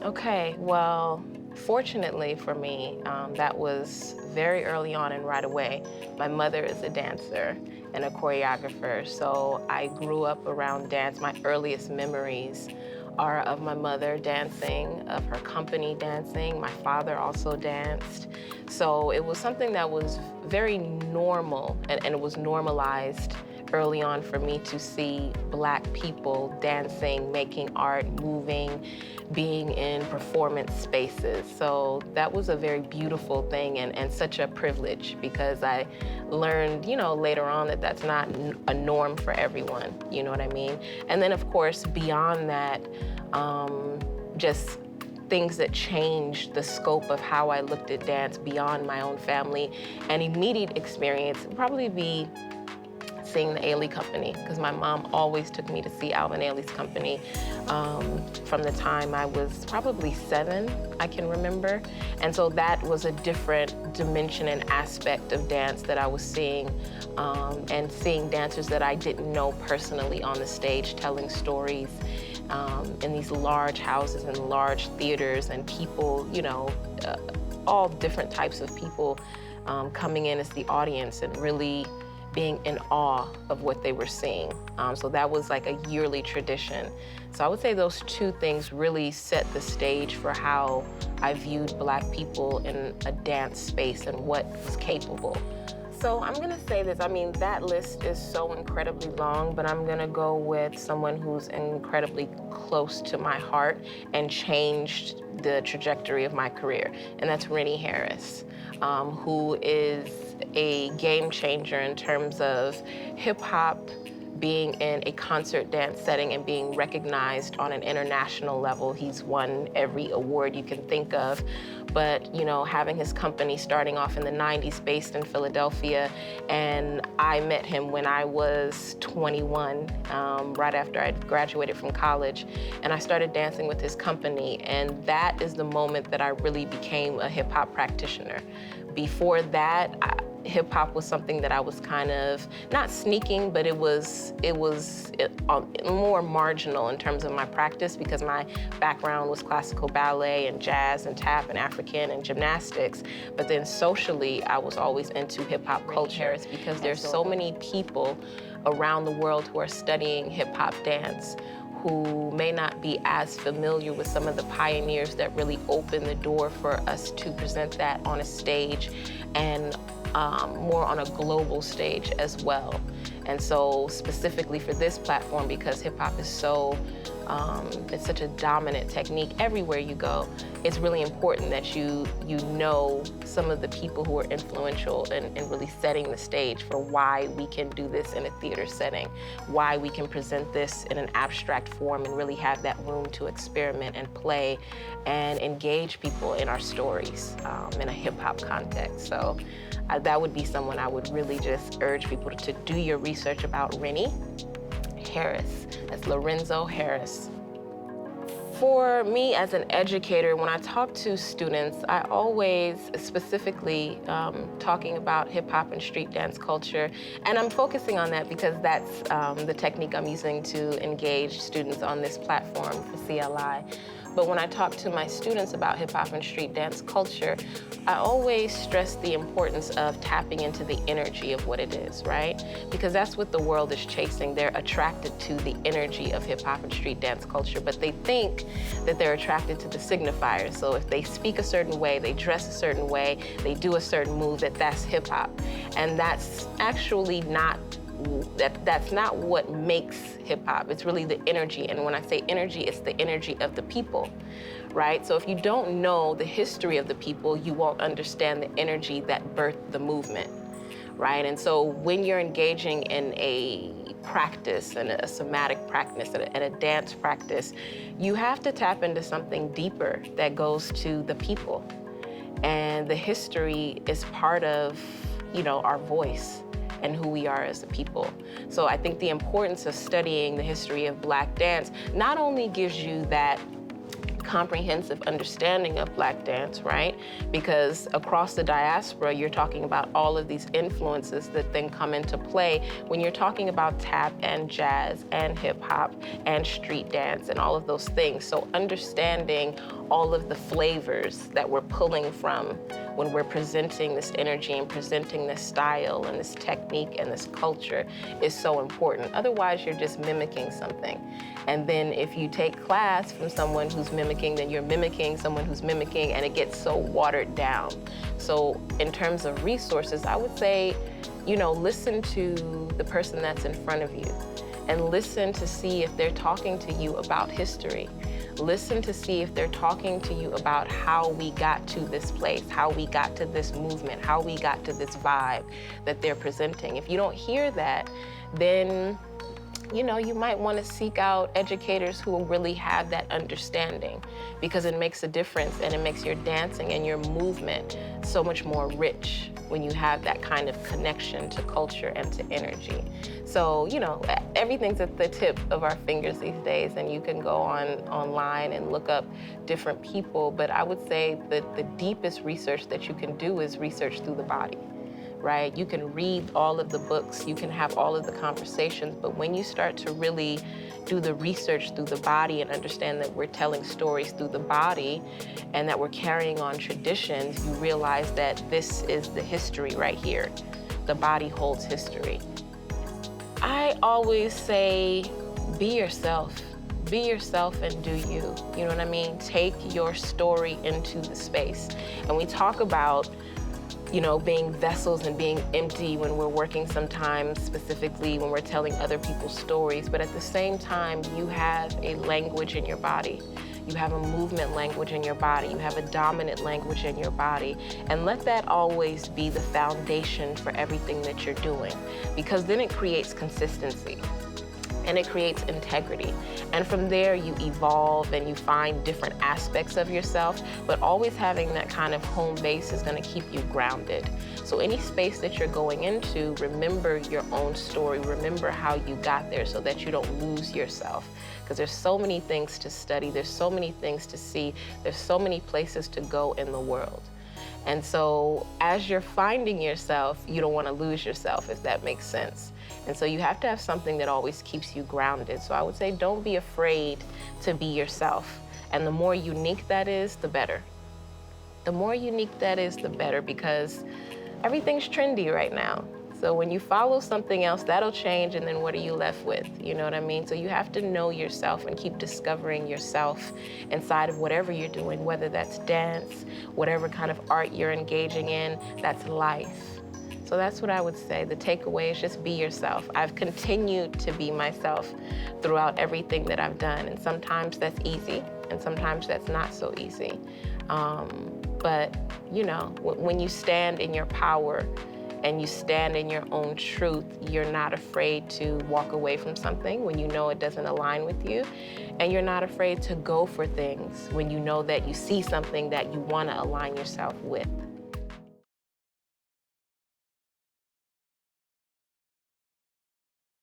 Okay, well, fortunately for me, that was very early on and right away. My mother is a dancer and a choreographer, so I grew up around dance. My earliest memories are of my mother dancing, of her company dancing. My father also danced. So it was something that was very normal, and it was normalized early on for me to see Black people dancing, making art, moving, being in performance spaces. So that was a very beautiful thing and such a privilege, because I learned, later on that that's not a norm for everyone, you know what I mean? And then of course, beyond that, just things that changed the scope of how I looked at dance beyond my own family. And immediate experience would probably be seeing the Ailey Company, because my mom always took me to see Alvin Ailey's company from the time I was probably 7, I can remember. And so that was a different dimension and aspect of dance that I was seeing, and seeing dancers that I didn't know personally on the stage telling stories in these large houses and large theaters, and people, all different types of people coming in as the audience and really being in awe of what they were seeing. So that was like a yearly tradition. So I would say those two things really set the stage for how I viewed Black people in a dance space and what was capable. So I'm gonna say this, that list is so incredibly long, but I'm gonna go with someone who's incredibly close to my heart and changed the trajectory of my career, and that's Rennie Harris, who is a game changer in terms of hip hop being in a concert dance setting and being recognized on an international level. He's won every award you can think of. But, having his company starting off in the 90s based in Philadelphia, and I met him when I was 21, right after I graduated from college, and I started dancing with his company, and that is the moment that I really became a hip hop practitioner. Before that, hip hop was something that I was kind of not sneaking, but it was more marginal in terms of my practice, because my background was classical ballet and jazz and tap and African and gymnastics. But then socially, I was always into hip hop culture, because there's so many people around the world who are studying hip hop dance who may not be as familiar with some of the pioneers that really opened the door for us to present that on a stage, and more on a global stage as well. And so specifically for this platform, because hip hop is so, it's such a dominant technique everywhere you go, it's really important that you know some of the people who are influential in really setting the stage for why we can do this in a theater setting, why we can present this in an abstract form and really have that room to experiment and play and engage people in our stories in a hip hop context. So that would be someone I would really just urge people to do your research about. Rennie Harris. That's Lorenzo Harris. For me as an educator, when I talk to students, I always specifically talking about hip hop and street dance culture. And I'm focusing on that because that's the technique I'm using to engage students on this platform for CLI. But when I talk to my students about hip hop and street dance culture, I always stress the importance of tapping into the energy of what it is, right? Because that's what the world is chasing. They're attracted to the energy of hip hop and street dance culture, but they think that they're attracted to the signifiers. So if they speak a certain way, they dress a certain way, they do a certain move, that's hip hop. And that's actually not that's not what makes hip hop. It's really the energy. And when I say energy, it's the energy of the people, right? So if you don't know the history of the people, you won't understand the energy that birthed the movement, right? And so when you're engaging in a practice, and a somatic practice, and a dance practice, you have to tap into something deeper that goes to the people. And the history is part of, our voice and who we are as a people. So I think the importance of studying the history of Black dance not only gives you that comprehensive understanding of Black dance, right? Because across the diaspora, you're talking about all of these influences that then come into play when you're talking about tap and jazz and hip hop and street dance and all of those things. So understanding all of the flavors that we're pulling from when we're presenting this energy and presenting this style and this technique and this culture is so important. Otherwise, you're just mimicking something. And then if you take class from someone who's mimicking, then you're mimicking someone who's mimicking, and it gets so watered down. So in terms of resources, I would say, listen to the person that's in front of you and listen to see if they're talking to you about history. Listen to see if they're talking to you about how we got to this place, how we got to this movement, how we got to this vibe that they're presenting. If you don't hear that, then you might want to seek out educators who will really have that understanding, because it makes a difference and it makes your dancing and your movement so much more rich when you have that kind of connection to culture and to energy. So, everything's at the tip of our fingers these days, and you can go online and look up different people, but I would say that the deepest research that you can do is research through the body. Right? You can read all of the books, you can have all of the conversations, but when you start to really do the research through the body and understand that we're telling stories through the body and that we're carrying on traditions, you realize that this is the history right here. The body holds history. I always say, be yourself. Be yourself and do you. You know what I mean? Take your story into the space. And we talk about being vessels and being empty when we're working sometimes, specifically when we're telling other people's stories. But at the same time, you have a language in your body. You have a movement language in your body. You have a dominant language in your body. And let that always be the foundation for everything that you're doing, because then it creates consistency. And it creates integrity. And from there, you evolve and you find different aspects of yourself, but always having that kind of home base is gonna keep you grounded. So any space that you're going into, remember your own story, remember how you got there so that you don't lose yourself. Because there's so many things to study, there's so many things to see, there's so many places to go in the world. And so as you're finding yourself, you don't want to lose yourself, if that makes sense. And so you have to have something that always keeps you grounded. So I would say don't be afraid to be yourself. And the more unique that is, the better. The more unique that is, the better, because everything's trendy right now. So when you follow something else, that'll change, and then what are you left with? You know what I mean? So you have to know yourself and keep discovering yourself inside of whatever you're doing, whether that's dance, whatever kind of art you're engaging in, that's life. So that's what I would say. The takeaway is just be yourself. I've continued to be myself throughout everything that I've done, and sometimes that's easy, and sometimes that's not so easy. But when you stand in your power, and you stand in your own truth, you're not afraid to walk away from something when you know it doesn't align with you. And you're not afraid to go for things when you know that you see something that you want to align yourself with.